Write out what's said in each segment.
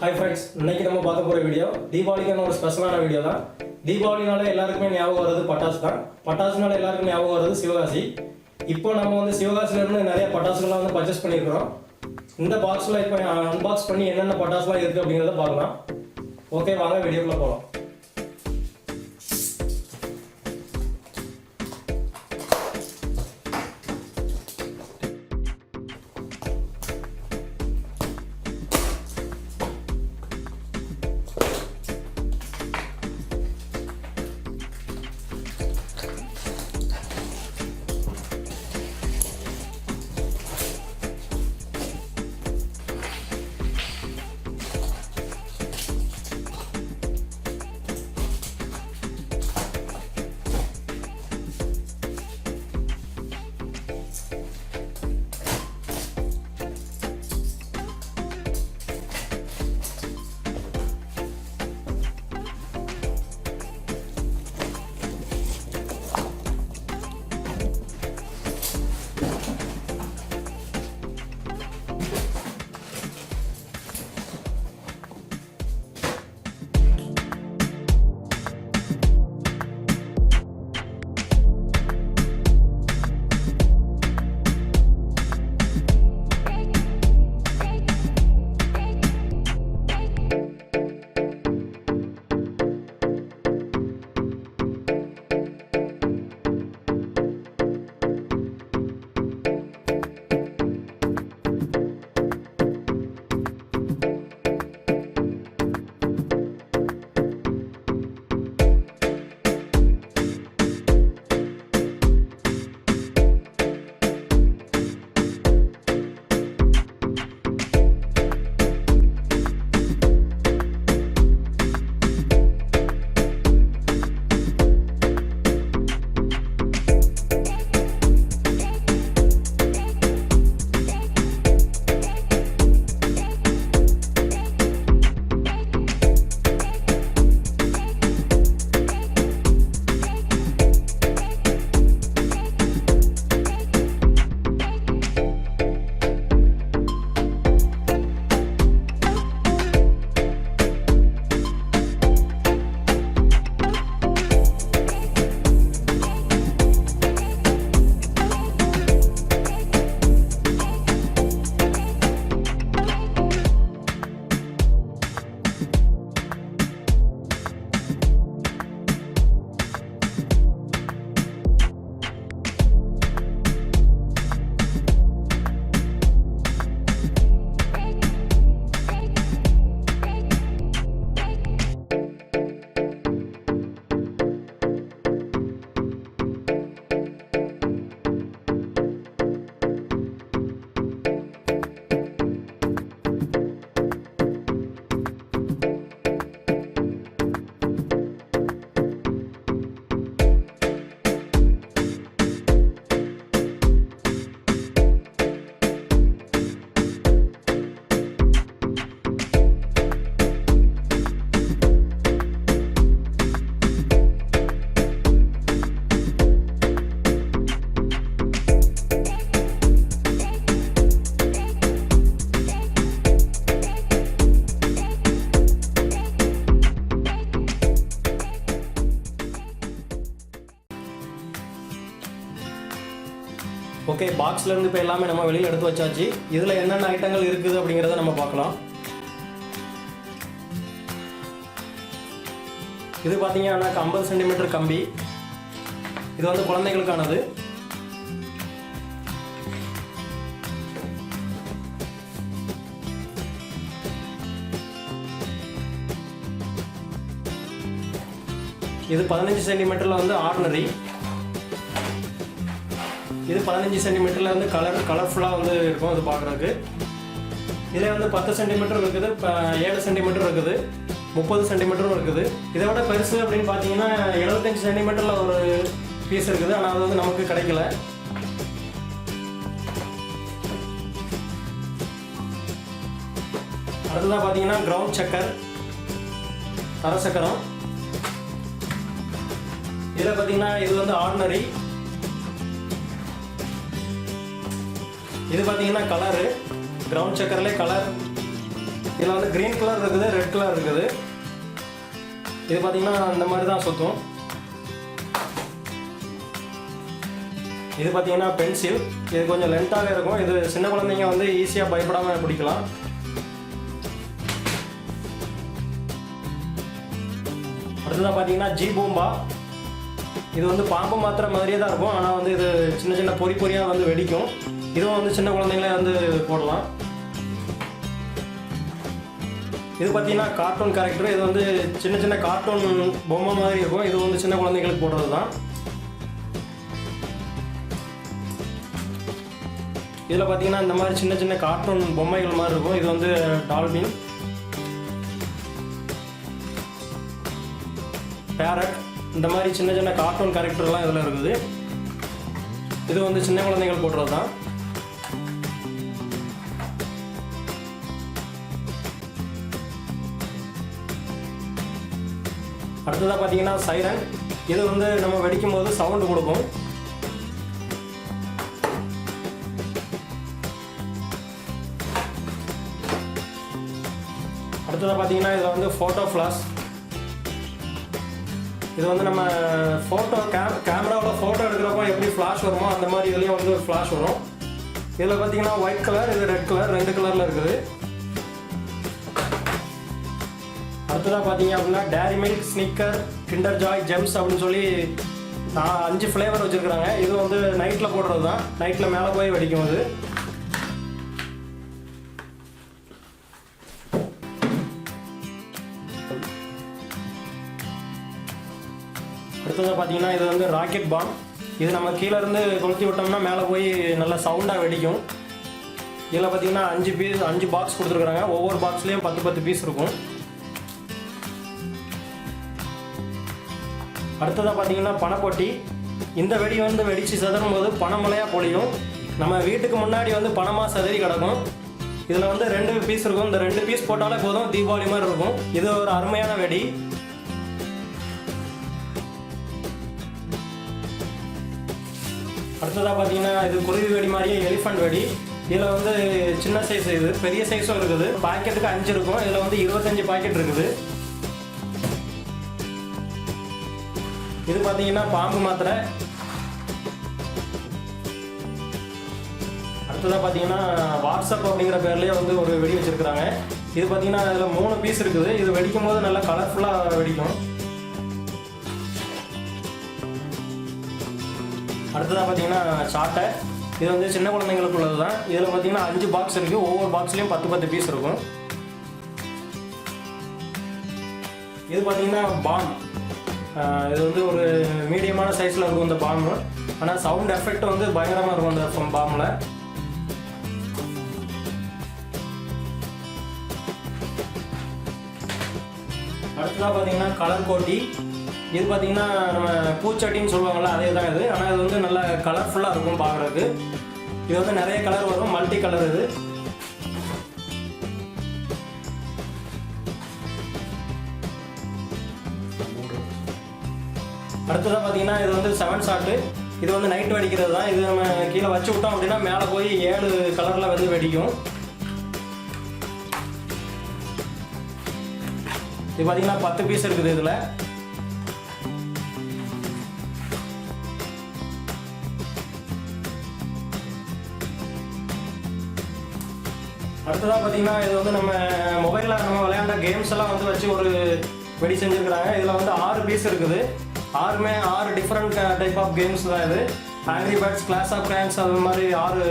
Hi friends, இன்னைக்கு நம்ம பார்க்க போற வீடியோ தீபாவளிக்கான ஒரு ஸ்பெஷலான வீடியோ தான். தீபாவளினால எல்லாருக்குமே ஞாபகம் வருது பட்டாசு தான். பட்டாசுனால எல்லாருக்கும் ஞாபகம் வருது சிவகாசி. இப்போ நம்ம வந்து சிவகாசில இருந்து நிறைய பட்டாசுகளை வந்து பர்ச்சேஸ் பண்ணியிருக்கிறோம். இந்த பாக்ஸ்ல இப்போ அன்பாக்ஸ் பண்ணி என்னென்ன பட்டாசுலாம் இருக்கு அப்படிங்கறத பார்க்கலாம். ஓகே வாங்க வீடியோக்குள்ள போலாம். ஓகே பாக்ஸ்ல இருந்து இப்போ எல்லாமே நம்ம வெளியில எடுத்து வச்சாச்சு. இதுல என்னென்ன ஐட்டங்கள் இருக்குது அப்படிங்கறத நம்ம பார்க்கலாம். இது பாத்தீங்கன்னா 50 சென்டிமீட்டர் கம்பி. இது வந்து குழந்தைகளுக்கானது. இது 15 சென்டிமீட்டர்ல வந்து ஆர்டினரி. இது 15 சென்டிமீட்டர்ல வந்து கலர்ஃபுல்லா வந்து இருக்கும் அது பார்க்கறதுக்கு. இதுல வந்து 10 சென்டிமீட்டர் இருக்குது, 7 சென்டிமீட்டர் இருக்குது, 30 சென்டிமீட்டரும் இருக்குது. இதை விட பெருசு அப்படின்னு பார்த்தீங்கன்னா 75 சென்டிமீட்டர்ல ஒரு பீஸ் இருக்குது. ஆனால் அது வந்து நமக்கு கிடைக்கல. அடுத்ததாக பார்த்தீங்கன்னா கிரவுண்ட் சக்கர், தர சக்கரம். இதில் பார்த்தீங்கன்னா இது வந்து ஆர்டினரி. இது பார்த்தீங்கன்னா கலரு, கிரவுண்ட் சக்கரில் கலர் இதில் வந்து க்ரீன் கலர் இருக்குது, ரெட் கலர் இருக்குது. இது பார்த்தீங்கன்னா இந்த மாதிரி தான் சுற்றும். இது பார்த்தீங்கன்னா பென்சில். இது கொஞ்சம் லென்த்தாகவே இருக்கும். இது சின்ன குழந்தைங்க வந்து ஈஸியாக பயப்படாமல் பிடிக்கலாம். அடுத்ததாக பார்த்தீங்கன்னா ஜி பூம்பா. இது வந்து பாம்பு மாத்திர மாதிரியே தான் இருக்கும். ஆனால் வந்து இது சின்ன சின்ன பொறி பொறியாக வந்து வெடிக்கும். இதுவும் வந்து சின்ன குழந்தைங்களே வந்து போடலாம். இது பார்த்தீங்கன்னா கார்ட்டூன் கேரக்டர். இது வந்து சின்ன சின்ன கார்ட்டூன் பொம்மை மாதிரி இருக்கும். இது வந்து சின்ன குழந்தைங்களுக்கு போடுறது தான். இதில் பார்த்தீங்கன்னா இந்த மாதிரி சின்ன சின்ன கார்ட்டூன் பொம்மைகள் மாதிரி இருக்கும். இது வந்து டால்பின், பேரட், இந்த மாதிரி சின்ன சின்ன கார்ட்டூன் கேரக்டர்லாம் இதில் இருக்குது. இது வந்து சின்ன குழந்தைகள் போடுறது தான். அடுத்ததாக பார்த்தீங்கன்னா சைரன். இது வந்து நம்ம வெடிக்கும் போது சவுண்டு கொடுக்கும். அடுத்ததாக பார்த்தீங்கன்னா இதில் வந்து ஃபோட்டோ ஃப்ளாஷ். இது வந்து நம்ம கேமராவில் ஃபோட்டோ எடுக்கிறப்போ எப்படி ஃப்ளாஷ் வருமோ அந்த மாதிரி இதுலேயும் வந்து ஃப்ளாஷ் வரும். இதில் பார்த்தீங்கன்னா ஒயிட் கலர், இது ரெட் கலர், 2 கலரில் இருக்குது. அடுத்ததாக பார்த்தீங்க அப்படின்னா Dairy Milk, Snicker, Kinder Joy, Gems அப்படின்னு சொல்லி 5 ஃப்ளேவர் வச்சுருக்குறாங்க. இது வந்து நைட்டில் போடுறது தான். நைட்டில் மேலே போய் வெடிக்கும். அது அடுத்ததாக பார்த்தீங்கன்னா இது வந்து ராக்கெட் பாம். இது நம்ம கீழே இருந்து கொளுத்தி விட்டோம்னா மேலே போய் நல்லா சவுண்டாக வெடிக்கும். இதில் பார்த்தீங்கன்னா 5 பாக்ஸ் கொடுத்துருக்குறாங்க. ஒவ்வொரு பாக்ஸ்லேயும் 10 பீஸ் இருக்கும். அடுத்ததாக பார்த்தீங்கன்னா பணப்பொட்டி. இந்த வெடி வந்து வெடித்து சதறும் போது பணமலையாக பொழியும். நம்ம வீட்டுக்கு முன்னாடி வந்து பணமாக சதறி கிடக்கும். இதில் வந்து 2 பீஸ் இருக்கும். இந்த 2 பீஸ் போட்டாலே போதும், தீபாவளி மாதிரி இருக்கும். இது ஒரு அருமையான வெடி. அடுத்ததாக பார்த்தீங்கன்னா இது குருவி வெடி மாதிரியே எலிஃபண்ட் வெடி. இதில் வந்து சின்ன சைஸ், இது பெரிய சைஸும் இருக்குது. பாக்கெட்டுக்கு 5 இருக்கும். இதில் வந்து 25 பாக்கெட் இருக்குது. இது பார்த்தீங்கன்னா பாம்பு மாத்திரை. அடுத்ததாக பார்த்தீங்கன்னா வாட்ஸ்அப் அப்படிங்கிற பேர்லேயே வந்து ஒரு வெடி வச்சுருக்குறாங்க. இது பார்த்தீங்கன்னா இதில் 3 பீஸ் இருக்குது. இது வெடிக்கும் போது நல்லா கலர்ஃபுல்லாக வெடிக்கும். அடுத்ததாக பார்த்தீங்கன்னா சாட்டை. இது வந்து சின்ன குழந்தைங்களுக்கு உள்ளது தான். இதில் பார்த்தீங்கன்னா 5 பாக்ஸ் இருக்குது. ஒவ்வொரு பாக்ஸ்லேயும் 10 பீஸ் இருக்கும். இது பார்த்தீங்கன்னா பாம். இது வந்து ஒரு மீடியமான சைஸில் இருக்கும் இந்த பாம்பு. ஆனால் சவுண்ட் எஃபெக்ட் வந்து பயங்கரமாக இருக்கும் அந்த பாம்பில். அடுத்ததாக பார்த்தீங்கன்னா கலர் கோட்டி. இது பார்த்தீங்கன்னா நம்ம பூச்சட்டின்னு சொல்லுவாங்கள்ல, அதே தான் இது. ஆனால் இது வந்து நல்லா கலர்ஃபுல்லாக இருக்கும் பார்க்குறதுக்கு. இது வந்து நிறைய கலர் வரும், மல்டி கலர் இது. அடுத்ததாக பார்த்தீங்கன்னா இது வந்து 7 ஷாட்டு. இது வந்து நைட் வெடிக்கிறது தான். இது நம்ம கீழே வச்சு விட்டோம் அப்படின்னா மேலே போய் 7 கலரில் வந்து வெடிக்கும். இது பார்த்தீங்கன்னா 10 பீஸ் இருக்குது இதில். அடுத்ததாக பார்த்தீங்கன்னா இது வந்து நம்ம மொபைலில் நம்ம விளையாண்ட கேம்ஸ் எல்லாம் வந்து வச்சு ஒரு வெடி செஞ்சுருக்கிறாங்க. இதில் வந்து 6 பீஸ் இருக்குது. 6 டிஃப்ரெண்ட் டைப் ஆஃப் கேம்ஸ் தான் இது. Angry birds, clash of clans, அது மாதிரி 6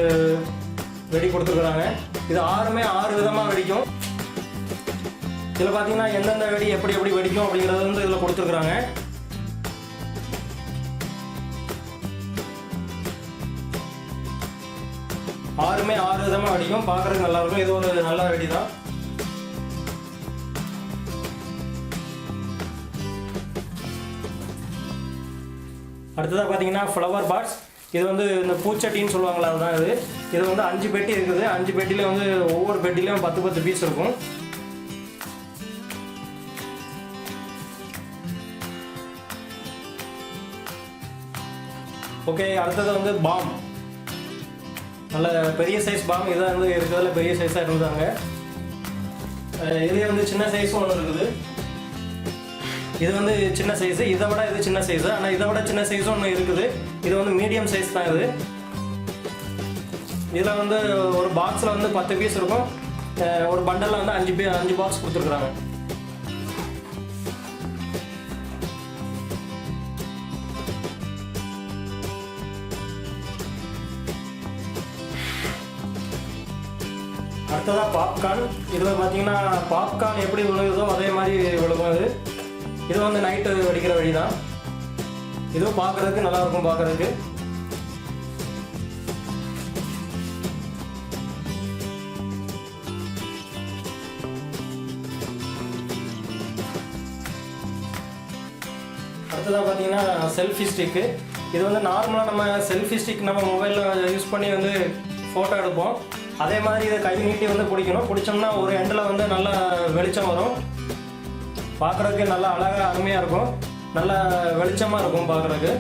வெடி கொடுத்துருக்குறாங்க. இது 6 விதமாக வெடிக்கும். இதில் பார்த்தீங்கன்னா எந்தெந்த வெடி எப்படி எப்படி வெடிக்கும் அப்படிங்கிறது வந்து இதில் கொடுத்துருக்குறாங்க. ஆறுமே 6 விதமாக வெடிக்கும். பார்க்குறதுக்கு நல்லாயிருக்கும். இது ஒரு நல்ல வெடி தான். அடுத்ததாக பார்த்தீங்கன்னா ஃப்ளவர் பாட்ஸ். இது வந்து இந்த பூச்சட்டின்னு சொல்லுவாங்களா, அதுதான் இது. இது வந்து 5 பெட்டி இருக்குது. 5 பெட்டியில் வந்து ஒவ்வொரு பெட்டிலையும் 10 பீஸ் இருக்கும். ஓகே, அடுத்தது வந்து பாம். நல்ல பெரிய சைஸ் பாம். இதான் வந்து இருக்கிறதுல பெரிய சைஸாக இருந்தாங்க. இதுலேயே வந்து சின்ன சைஸும் ஒன்று இருக்குது. இது வந்து சின்ன சைஸு, இதை விட இது சின்ன சைஸு. ஆனால் இதை விட சின்ன சைஸும் ஒன்று இருக்குது. இது வந்து மீடியம் சைஸ் தான் இது. இதில் வந்து ஒரு பாக்ஸில் வந்து 10 பீஸ் இருக்கும். ஒரு பண்டலில் வந்து 5 பாக்ஸ் கொடுத்துருக்குறாங்க. அடுத்ததாக பாப்கார்ன். இதில் பார்த்தீங்கன்னா பாப்கார்ன் எப்படி விழுகுதோ அதே மாதிரி விழுகும். இது வந்து நைட்டு வெடிக்கிற வெடி தான். இதுவும் பார்க்குறதுக்கு நல்லாயிருக்கும். பார்க்குறதுக்கு அடுத்ததாக பார்த்தீங்கன்னா செல்ஃபி ஸ்டிக்கு. இது வந்து நார்மலாக நம்ம செல்ஃபி ஸ்டிக் நம்ம மொபைலில் யூஸ் பண்ணி வந்து ஃபோட்டோ எடுப்போம். அதே மாதிரி இதை கை நீட்டி வந்து பிடிக்கணும். பிடிச்சோம்னா ஒரு எண்டில் வந்து நல்லா வெளிச்சம் வரும். பார்க்குறதுக்கு நல்லா அழகாக அருமையாக இருக்கும். நல்லா வெளிச்சமாக இருக்கும் பார்க்குறதுக்கு.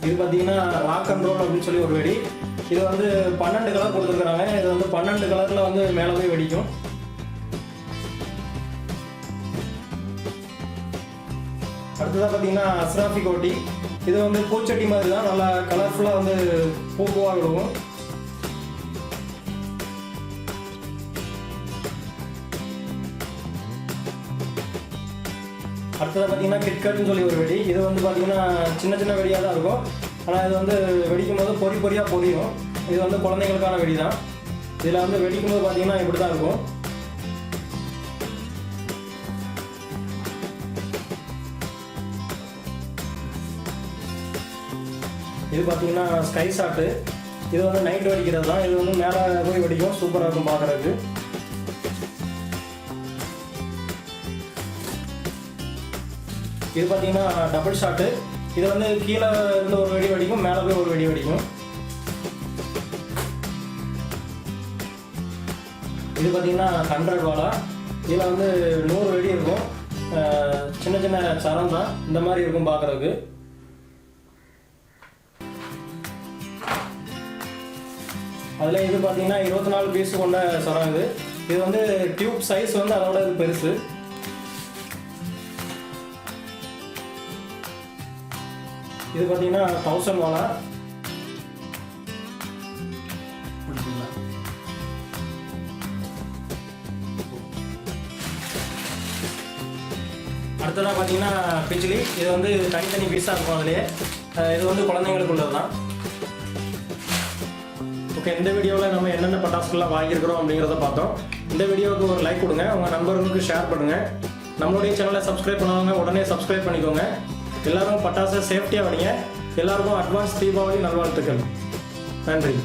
இது பார்த்தீங்கன்னா ராக் அண்ட் ரோல் அப்படின்னு சொல்லி ஒரு வெடி. இது வந்து 12 கலர் கொடுத்துருக்குறாங்க. இது வந்து 12 கலரில் வந்து மேலே போய் வெடிக்கும். அடுத்ததாக பார்த்தீங்கன்னா அஸ்ராஃபி கோட்டி. இது வந்து பூச்சட்டி மாதிரி தான். நல்லா கலர்ஃபுல்லாக வந்து பூவாக விடுவோம். அடுத்ததாக பார்த்தீங்கன்னா கிட்கட்னு சொல்லி ஒரு வெடி. இது வந்து பார்த்தீங்கன்னா சின்ன சின்ன வெடியாக தான் இருக்கும். ஆனால் இது வந்து வெடிக்கும் போது பொறியாக பொரியும். இது வந்து குழந்தைங்களுக்கான வெடி தான். இதில் வந்து வெடிக்கும் போது பார்த்தீங்கன்னா இப்படி தான் இருக்கும். இது பார்த்தீங்கன்னா ஸ்கை ஷாட்டு. இது வந்து நைட் வெடிக்கிறது தான். இது வந்து மேலே போய் வெடிக்கும். சூப்பராக இருக்கும் பார்க்குறதுக்கு. இது பார்த்தீங்கன்னா டபுள் ஷாட்டு. இது வந்து கீழே இருந்து ஒரு வெடி வெடிக்கும், மேலே போய் ஒரு வெடி வெடிக்கும். இது பார்த்தீங்கன்னா 100 வாலா. இதில் வந்து 100 வெடி இருக்கும். சின்ன சின்ன சரம் தான். இந்த மாதிரி இருக்கும் பார்க்குறதுக்கு. அதில் இது பார்த்தீங்கன்னா 24 பீஸ் கொண்ட சரம். இது வந்து டியூப் சைஸ் வந்து அதோட இது பெருசு. இது பார்த்தீங்கன்னா 1000 வாலா. அடுத்ததாக பார்த்தீங்கன்னா பிஜ்லி. இது வந்து தனித்தனி பீஸாக இருக்கும். அதுலேயே இது வந்து குழந்தைங்களுக்கு உள்ளது தான். ஓகே, இந்த வீடியோவில் நம்ம என்னென்ன பட்டாசுகள்லாம் வாங்கியிருக்கிறோம் அப்படிங்கிறத பார்த்தோம். இந்த வீடியோவுக்கு ஒரு லைக் கொடுங்க. உங்கள் நண்பர்களுக்கு ஷேர் பண்ணுங்கள். நம்மளுடைய சேனலை சப்ஸ்கிரைப் பண்ணுவாங்க, உடனே சப்ஸ்கிரைப் பண்ணிக்கோங்க. எல்லாரும் பட்டாசை சேஃப்டியாக வைங்க. எல்லாருக்கும் அட்வான்ஸ் தீபாவளி நல்வாழ்த்துக்கள். நன்றி.